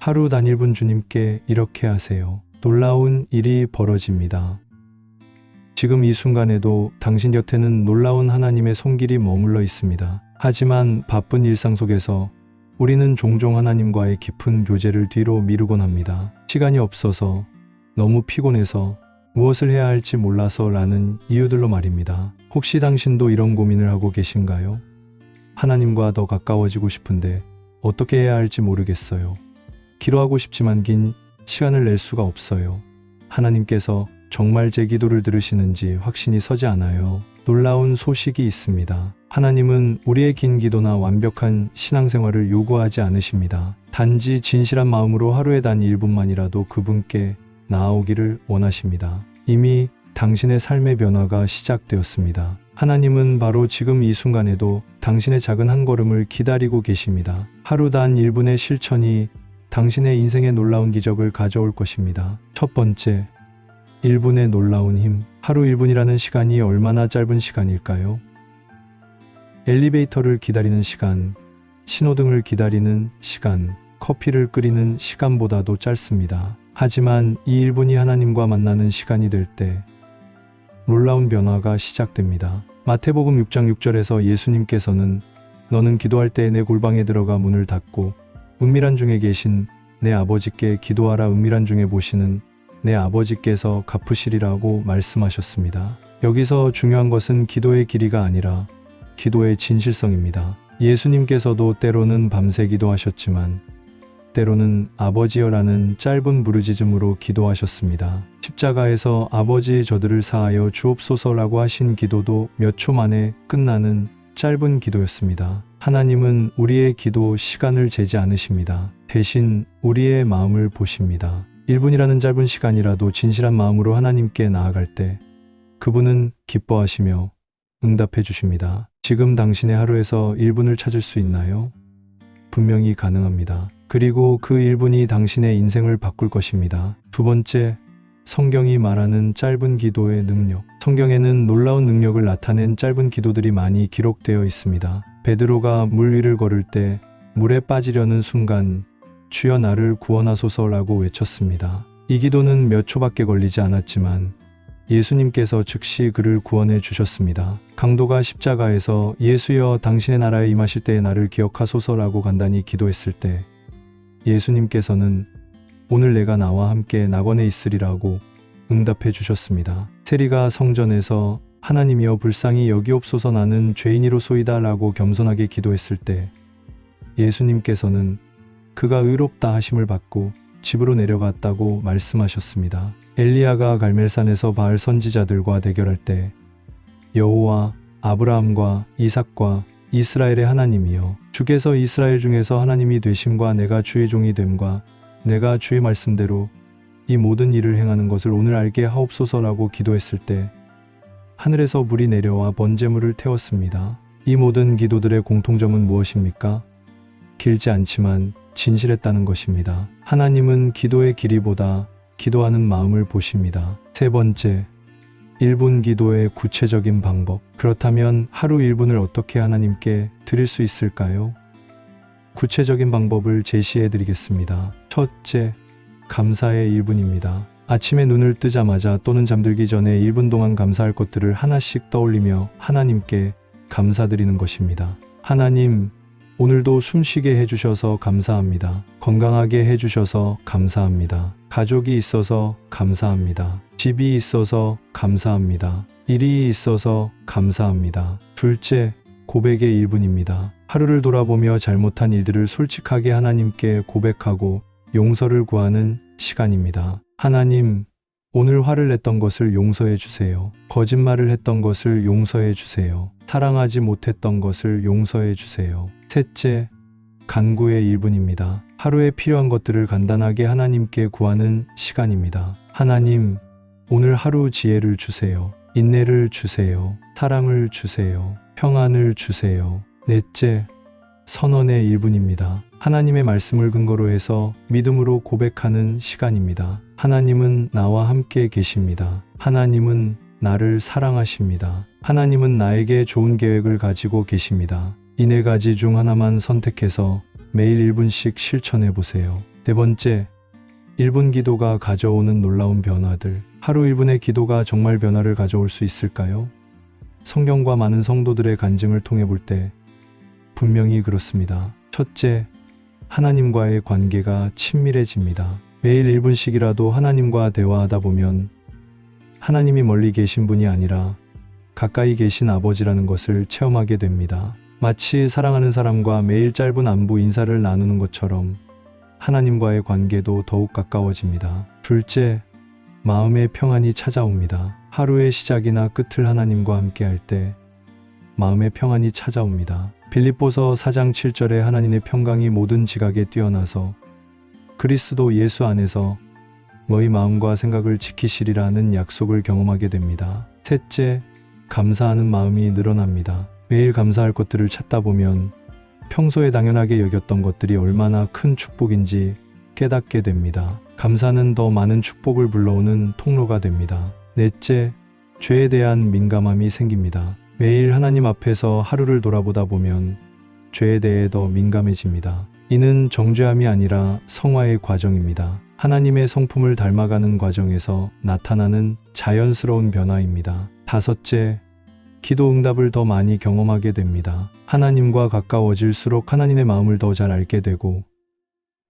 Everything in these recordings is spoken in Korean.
하루 단 1분 주님께 이렇게 하세요. 놀라운 일이 벌어집니다. 지금 이 순간에도 당신 곁에는 놀라운 하나님의 손길이 머물러 있습니다. 하지만 바쁜 일상 속에서 우리는 종종 하나님과의 깊은 교제를 뒤로 미루곤 합니다. 시간이 없어서, 너무 피곤해서, 무엇을 해야 할지 몰라서 라는 이유들로 말입니다. 혹시 당신도 이런 고민을 하고 계신가요? 하나님과 더 가까워지고 싶은데 어떻게 해야 할지 모르겠어요. 기도하고 싶지만 긴 시간을 낼 수가 없어요. 하나님께서 정말 제 기도를 들으시는지 확신이 서지 않아요. 놀라운 소식이 있습니다. 하나님은 우리의 긴 기도나 완벽한 신앙생활을 요구하지 않으십니다. 단지 진실한 마음으로 하루에 단 1분만이라도 그분께 나아오기를 원하십니다. 이미 당신의 삶의 변화가 시작되었습니다. 하나님은 바로 지금 이 순간에도 당신의 작은 한 걸음을 기다리고 계십니다. 하루 단 1분의 실천이 당신의 인생에 놀라운 기적을 가져올 것입니다. 첫 번째, 1분의 놀라운 힘. 하루 1분이라는 시간이 얼마나 짧은 시간일까요? 엘리베이터를 기다리는 시간, 신호등을 기다리는 시간, 커피를 끓이는 시간보다도 짧습니다. 하지만 이 1분이 하나님과 만나는 시간이 될 때 놀라운 변화가 시작됩니다. 마태복음 6장 6절에서 예수님께서는 너는 기도할 때 내 골방에 들어가 문을 닫고 은밀한 중에 계신 내 아버지께 기도하라. 은밀한 중에 보시는 내 아버지께서 갚으시리라고 말씀하셨습니다. 여기서 중요한 것은 기도의 길이가 아니라 기도의 진실성입니다. 예수님께서도 때로는 밤새 기도하셨지만 때로는 아버지여라는 짧은 부르짖음으로 기도하셨습니다. 십자가에서 아버지 저들을 사하여 주옵소서라고 하신 기도도 몇 초 만에 끝나는 짧은 기도였습니다. 하나님은 우리의 기도 시간을 재지 않으십니다. 대신 우리의 마음을 보십니다. 1분이라는 짧은 시간이라도 진실한 마음으로 하나님께 나아갈 때 그분은 기뻐하시며 응답해 주십니다. 지금 당신의 하루에서 1분을 찾을 수 있나요? 분명히 가능합니다. 그리고 그 1분이 당신의 인생을 바꿀 것입니다. 두 번째, 성경이 말하는 짧은 기도의 능력. 성경에는 놀라운 능력을 나타낸 짧은 기도들이 많이 기록되어 있습니다. 베드로가 물 위를 걸을 때 물에 빠지려는 순간 주여 나를 구원하소서라고 외쳤습니다. 이 기도는 몇 초밖에 걸리지 않았지만 예수님께서 즉시 그를 구원해 주셨습니다. 강도가 십자가에서 예수여 당신의 나라에 임하실 때에 나를 기억하소서라고 간단히 기도했을 때 예수님께서는 오늘 내가 나와 함께 낙원에 있으리라고 응답해 주셨습니다. 세리가 성전에서 하나님이여 불쌍히 여기옵소서 나는 죄인이로소이다 라고 겸손하게 기도했을 때 예수님께서는 그가 의롭다 하심을 받고 집으로 내려갔다고 말씀하셨습니다. 엘리야가 갈멜산에서 바알 선지자들과 대결할 때 여호와 아브라함과 이삭과 이스라엘의 하나님이여 주께서 이스라엘 중에서 하나님이 되심과 내가 주의 종이 됨과 내가 주의 말씀대로 이 모든 일을 행하는 것을 오늘 알게 하옵소서라고 기도했을 때 하늘에서 불이 내려와 번제물을 태웠습니다. 이 모든 기도들의 공통점은 무엇입니까? 길지 않지만 진실했다는 것입니다. 하나님은 기도의 길이보다 기도하는 마음을 보십니다. 세 번째, 1분 기도의 구체적인 방법. 그렇다면 하루 1분을 어떻게 하나님께 드릴 수 있을까요? 구체적인 방법을 제시해 드리겠습니다. 첫째, 감사의 1분입니다. 아침에 눈을 뜨자마자 또는 잠들기 전에 1분 동안 감사할 것들을 하나씩 떠올리며 하나님께 감사드리는 것입니다. 하나님, 오늘도 숨쉬게 해주셔서 감사합니다. 건강하게 해주셔서 감사합니다. 가족이 있어서 감사합니다. 집이 있어서 감사합니다. 일이 있어서 감사합니다. 둘째, 고백의 1분입니다. 하루를 돌아보며 잘못한 일들을 솔직하게 하나님께 고백하고 용서를 구하는 시간입니다. 하나님, 오늘 화를 냈던 것을 용서해 주세요. 거짓말을 했던 것을 용서해 주세요. 사랑하지 못했던 것을 용서해 주세요. 셋째, 간구의 1분입니다. 하루에 필요한 것들을 간단하게 하나님께 구하는 시간입니다. 하나님, 오늘 하루 지혜를 주세요. 인내를 주세요. 사랑을 주세요. 평안을 주세요. 넷째, 선언의 1분입니다. 하나님의 말씀을 근거로 해서 믿음으로 고백하는 시간입니다. 하나님은 나와 함께 계십니다. 하나님은 나를 사랑하십니다. 하나님은 나에게 좋은 계획을 가지고 계십니다. 이 네 가지 중 하나만 선택해서 매일 1분씩 실천해 보세요. 네 번째, 1분 기도가 가져오는 놀라운 변화들. 하루 1분의 기도가 정말 변화를 가져올 수 있을까요? 성경과 많은 성도들의 간증을 통해 볼 때 분명히 그렇습니다. 첫째, 하나님과의 관계가 친밀해집니다. 매일 1분씩이라도 하나님과 대화하다 보면 하나님이 멀리 계신 분이 아니라 가까이 계신 아버지라는 것을 체험하게 됩니다. 마치 사랑하는 사람과 매일 짧은 안부 인사를 나누는 것처럼 하나님과의 관계도 더욱 가까워집니다. 둘째, 마음의 평안이 찾아옵니다. 하루의 시작이나 끝을 하나님과 함께 할 때 마음의 평안이 찾아옵니다. 빌립보서 4장 7절에 하나님의 평강이 모든 지각에 뛰어나서 그리스도 예수 안에서 너희 마음과 생각을 지키시리라는 약속을 경험하게 됩니다. 셋째, 감사하는 마음이 늘어납니다. 매일 감사할 것들을 찾다 보면 평소에 당연하게 여겼던 것들이 얼마나 큰 축복인지 깨닫게 됩니다. 감사는 더 많은 축복을 불러오는 통로가 됩니다. 넷째, 죄에 대한 민감함이 생깁니다. 매일 하나님 앞에서 하루를 돌아보다 보면 죄에 대해 더 민감해집니다. 이는 정죄함이 아니라 성화의 과정입니다. 하나님의 성품을 닮아가는 과정에서 나타나는 자연스러운 변화입니다. 다섯째, 기도 응답을 더 많이 경험하게 됩니다. 하나님과 가까워질수록 하나님의 마음을 더 잘 알게 되고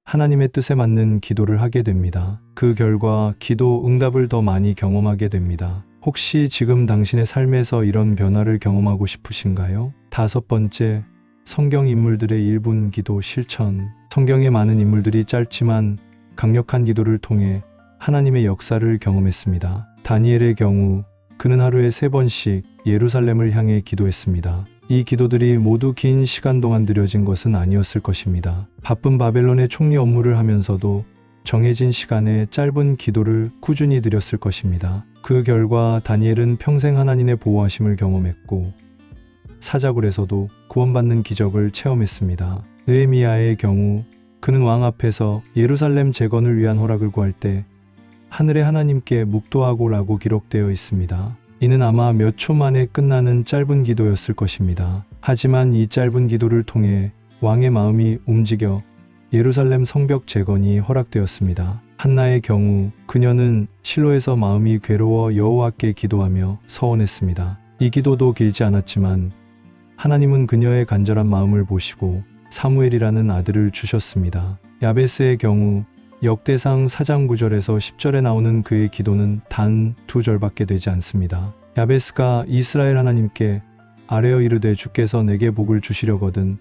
하나님의 뜻에 맞는 기도를 하게 됩니다. 그 결과 기도 응답을 더 많이 경험하게 됩니다. 혹시 지금 당신의 삶에서 이런 변화를 경험하고 싶으신가요? 다섯 번째, 성경 인물들의 1분 기도 실천. 성경의 많은 인물들이 짧지만 강력한 기도를 통해 하나님의 역사를 경험했습니다. 다니엘의 경우 그는 하루에 3번씩 예루살렘을 향해 기도했습니다. 이 기도들이 모두 긴 시간 동안 드려진 것은 아니었을 것입니다. 바쁜 바벨론의 총리 업무를 하면서도 정해진 시간에 짧은 기도를 꾸준히 드렸을 것입니다. 그 결과 다니엘은 평생 하나님의 보호하심을 경험했고 사자굴에서도 구원받는 기적을 체험했습니다. 느헤미야의 경우 그는 왕 앞에서 예루살렘 재건을 위한 허락을 구할 때 하늘의 하나님께 묵도하고라고 기록되어 있습니다. 이는 아마 몇 초 만에 끝나는 짧은 기도였을 것입니다. 하지만 이 짧은 기도를 통해 왕의 마음이 움직여 예루살렘 성벽 재건이 허락되었습니다. 한나의 경우 그녀는 실로에서 마음이 괴로워 여호와께 기도하며 서원했습니다. 이 기도도 길지 않았지만 하나님은 그녀의 간절한 마음을 보시고 사무엘이라는 아들을 주셨습니다. 야베스의 경우 역대상 4장 9절에서 10절에 나오는 그의 기도는 단 2절밖에 되지 않습니다. 야베스가 이스라엘 하나님께 아뢰어 이르되 주께서 내게 복을 주시려거든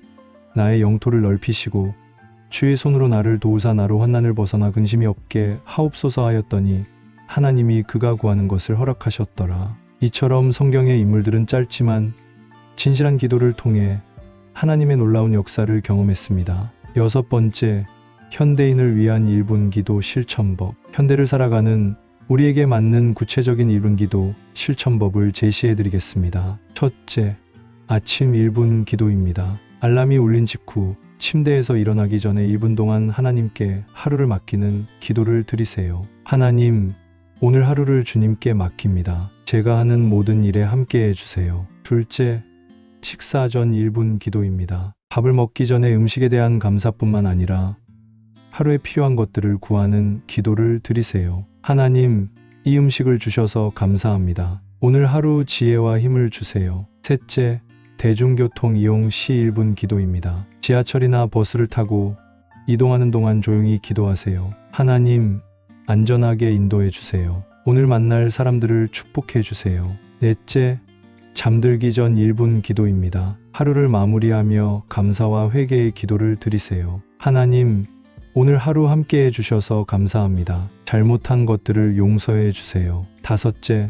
나의 영토를 넓히시고 주의 손으로 나를 도우사 나로 환난을 벗어나 근심이 없게 하옵소서 하였더니 하나님이 그가 구하는 것을 허락하셨더라. 이처럼 성경의 인물들은 짧지만 진실한 기도를 통해 하나님의 놀라운 역사를 경험했습니다. 여섯 번째, 현대인을 위한 1분 기도 실천법. 현대를 살아가는 우리에게 맞는 구체적인 1분 기도 실천법을 제시해 드리겠습니다. 첫째, 아침 1분 기도입니다. 알람이 울린 직후 침대에서 일어나기 전에 1분 동안 하나님께 하루를 맡기는 기도를 드리세요. 하나님, 오늘 하루를 주님께 맡깁니다. 제가 하는 모든 일에 함께 해주세요. 둘째, 식사 전 1분 기도입니다. 밥을 먹기 전에 음식에 대한 감사뿐만 아니라 하루에 필요한 것들을 구하는 기도를 드리세요. 하나님, 이 음식을 주셔서 감사합니다. 오늘 하루 지혜와 힘을 주세요. 셋째, 대중교통 이용 시 1분 기도입니다. 지하철이나 버스를 타고 이동하는 동안 조용히 기도하세요. 하나님, 안전하게 인도해 주세요. 오늘 만날 사람들을 축복해 주세요. 넷째, 잠들기 전 1분 기도입니다. 하루를 마무리하며 감사와 회개의 기도를 드리세요. 하나님, 오늘 하루 함께 해주셔서 감사합니다. 잘못한 것들을 용서해 주세요. 다섯째,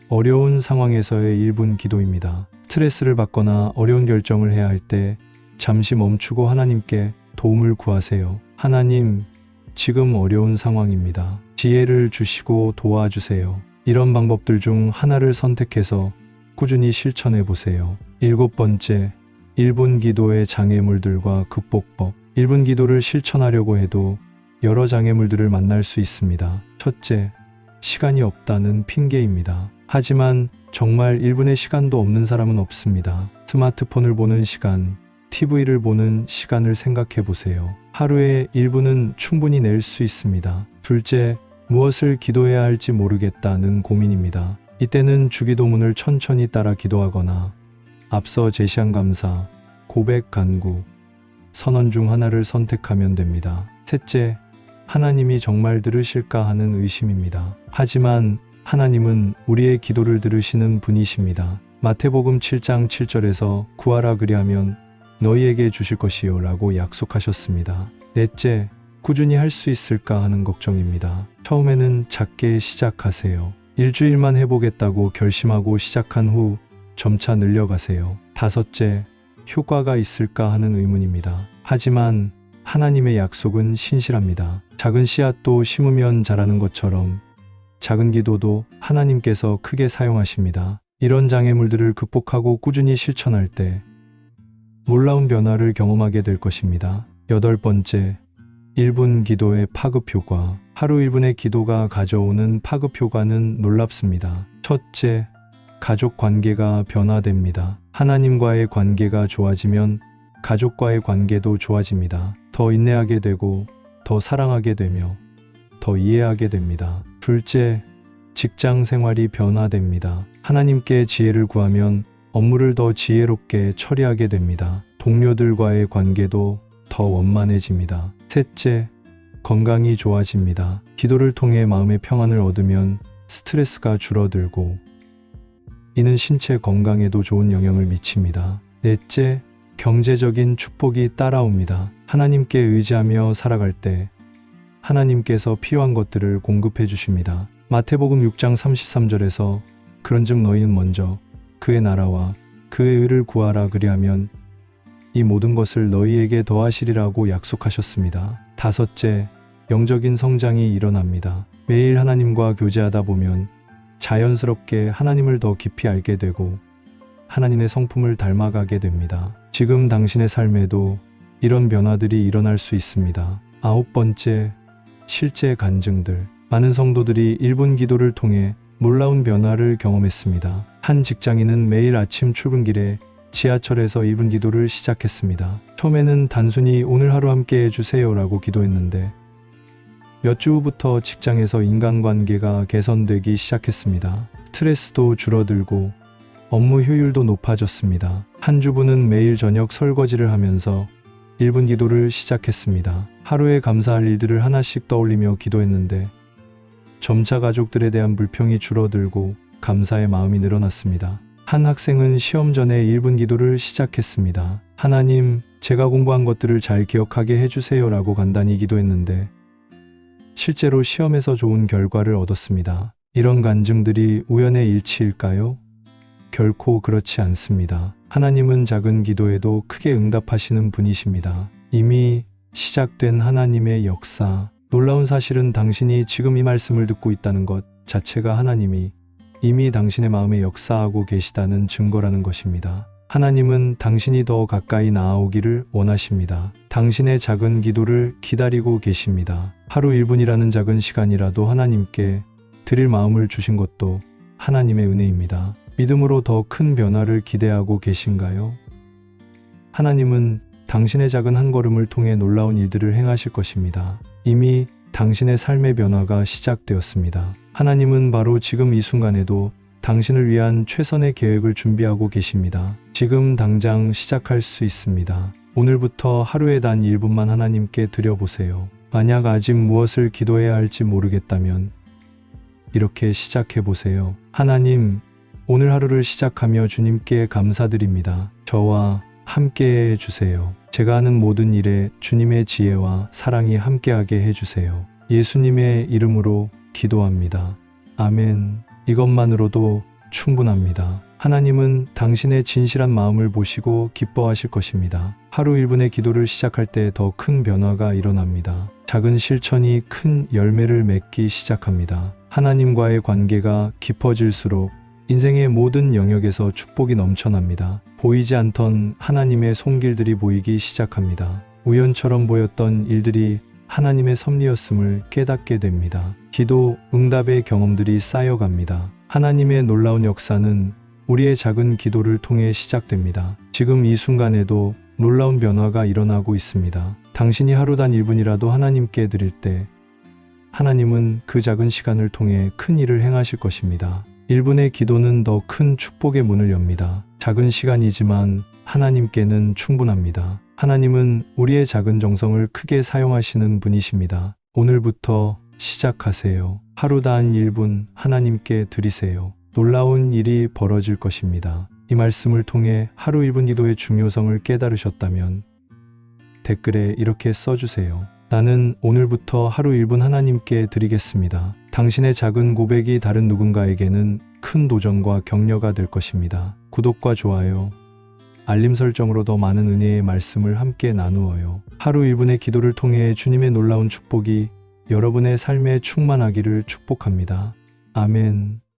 어려운 상황에서의 1분 기도입니다. 스트레스를 받거나 어려운 결정을 해야 할 때 잠시 멈추고 하나님께 도움을 구하세요. 하나님, 지금 어려운 상황입니다. 지혜를 주시고 도와주세요. 이런 방법들 중 하나를 선택해서 꾸준히 실천해 보세요. 일곱 번째, 1분 기도의 장애물들과 극복법. 1분 기도를 실천하려고 해도 여러 장애물들을 만날 수 있습니다. 첫째, 시간이 없다는 핑계입니다. 하지만 정말 1분의 시간도 없는 사람은 없습니다. 스마트폰을 보는 시간, TV를 보는 시간을 생각해 보세요. 하루에 1분은 충분히 낼 수 있습니다. 둘째, 무엇을 기도해야 할지 모르겠다는 고민입니다. 이때는 주기도문을 천천히 따라 기도하거나 앞서 제시한 감사, 고백, 간구, 선언 중 하나를 선택하면 됩니다. 셋째, 하나님이 정말 들으실까 하는 의심입니다. 하지만 하나님은 우리의 기도를 들으시는 분이십니다. 마태복음 7장 7절에서 구하라 그리하면 너희에게 주실 것이요 라고 약속하셨습니다. 넷째, 꾸준히 할 수 있을까 하는 걱정입니다. 처음에는 작게 시작하세요. 일주일만 해보겠다고 결심하고 시작한 후 점차 늘려가세요. 다섯째, 효과가 있을까 하는 의문입니다. 하지만 하나님의 약속은 신실합니다. 작은 씨앗도 심으면 자라는 것처럼 작은 기도도 하나님께서 크게 사용하십니다. 이런 장애물들을 극복하고 꾸준히 실천할 때 놀라운 변화를 경험하게 될 것입니다. 여덟 번째, 1분 기도의 파급 효과. 하루 1분의 기도가 가져오는 파급 효과는 놀랍습니다. 첫째, 가족 관계가 변화됩니다. 하나님과의 관계가 좋아지면 가족과의 관계도 좋아집니다. 더 인내하게 되고 더 사랑하게 되며 더 이해하게 됩니다. 둘째, 직장 생활이 변화됩니다. 하나님께 지혜를 구하면 업무를 더 지혜롭게 처리하게 됩니다. 동료들과의 관계도 더 원만해집니다. 셋째, 건강이 좋아집니다. 기도를 통해 마음의 평안을 얻으면 스트레스가 줄어들고 이는 신체 건강에도 좋은 영향을 미칩니다. 넷째, 경제적인 축복이 따라옵니다. 하나님께 의지하며 살아갈 때 하나님께서 필요한 것들을 공급해 주십니다. 마태복음 6장 33절에서 그런즉 너희는 먼저 그의 나라와 그의 의를 구하라 그리하면 이 모든 것을 너희에게 더하시리라고 약속하셨습니다. 다섯째, 영적인 성장이 일어납니다. 매일 하나님과 교제하다 보면 자연스럽게 하나님을 더 깊이 알게 되고 하나님의 성품을 닮아가게 됩니다. 지금 당신의 삶에도 이런 변화들이 일어날 수 있습니다. 아홉 번째, 실제 간증들. 많은 성도들이 1분 기도를 통해 놀라운 변화를 경험했습니다. 한 직장인은 매일 아침 출근길에 지하철에서 1분 기도를 시작했습니다. 처음에는 단순히 오늘 하루 함께 해주세요라고 기도했는데 몇 주 후부터 직장에서 인간관계가 개선되기 시작했습니다. 스트레스도 줄어들고 업무 효율도 높아졌습니다. 한 주부는 매일 저녁 설거지를 하면서 1분 기도를 시작했습니다. 하루에 감사할 일들을 하나씩 떠올리며 기도했는데 점차 가족들에 대한 불평이 줄어들고 감사의 마음이 늘어났습니다. 한 학생은 시험 전에 1분 기도를 시작했습니다. 하나님, 제가 공부한 것들을 잘 기억하게 해주세요라고 간단히 기도했는데 실제로 시험에서 좋은 결과를 얻었습니다. 이런 간증들이 우연의 일치일까요? 결코 그렇지 않습니다. 하나님은 작은 기도에도 크게 응답하시는 분이십니다. 이미 시작된 하나님의 역사. 놀라운 사실은 당신이 지금 이 말씀을 듣고 있다는 것 자체가 하나님이 이미 당신의 마음에 역사하고 계시다는 증거라는 것입니다. 하나님은 당신이 더 가까이 나아오기를 원하십니다. 당신의 작은 기도를 기다리고 계십니다. 하루 1분이라는 작은 시간이라도 하나님께 드릴 마음을 주신 것도 하나님의 은혜입니다. 믿음으로 더 큰 변화를 기대하고 계신가요? 하나님은 당신의 작은 한 걸음을 통해 놀라운 일들을 행하실 것입니다. 이미 당신의 삶의 변화가 시작되었습니다. 하나님은 바로 지금 이 순간에도 당신을 위한 최선의 계획을 준비하고 계십니다. 지금 당장 시작할 수 있습니다. 오늘부터 하루에 단 1분만 하나님께 드려보세요. 만약 아직 무엇을 기도해야 할지 모르겠다면 이렇게 시작해보세요. 하나님, 오늘 하루를 시작하며 주님께 감사드립니다. 저와 함께 해주세요. 제가 하는 모든 일에 주님의 지혜와 사랑이 함께하게 해주세요. 예수님의 이름으로 기도합니다. 아멘. 이것만으로도 충분합니다. 하나님은 당신의 진실한 마음을 보시고 기뻐하실 것입니다. 하루 1분의 기도를 시작할 때 더 큰 변화가 일어납니다. 작은 실천이 큰 열매를 맺기 시작합니다. 하나님과의 관계가 깊어질수록 인생의 모든 영역에서 축복이 넘쳐납니다. 보이지 않던 하나님의 손길들이 보이기 시작합니다. 우연처럼 보였던 일들이 하나님의 섭리였음을 깨닫게 됩니다. 기도, 응답의 경험들이 쌓여갑니다. 하나님의 놀라운 역사는 우리의 작은 기도를 통해 시작됩니다. 지금 이 순간에도 놀라운 변화가 일어나고 있습니다. 당신이 하루 단 1분이라도 하나님께 드릴 때 하나님은 그 작은 시간을 통해 큰 일을 행하실 것입니다. 1분의 기도는 더 큰 축복의 문을 엽니다. 작은 시간이지만 하나님께는 충분합니다. 하나님은 우리의 작은 정성을 크게 사용하시는 분이십니다. 오늘부터 시작하세요. 하루 단 1분 하나님께 드리세요. 놀라운 일이 벌어질 것입니다. 이 말씀을 통해 하루 1분 기도의 중요성을 깨달으셨다면 댓글에 이렇게 써주세요. 나는 오늘부터 하루 1분 하나님께 드리겠습니다. 당신의 작은 고백이 다른 누군가에게는 큰 도전과 격려가 될 것입니다. 구독과 좋아요, 알림 설정으로 더 많은 은혜의 말씀을 함께 나누어요. 하루 1분의 기도를 통해 주님의 놀라운 축복이 여러분의 삶에 충만하기를 축복합니다. 아멘.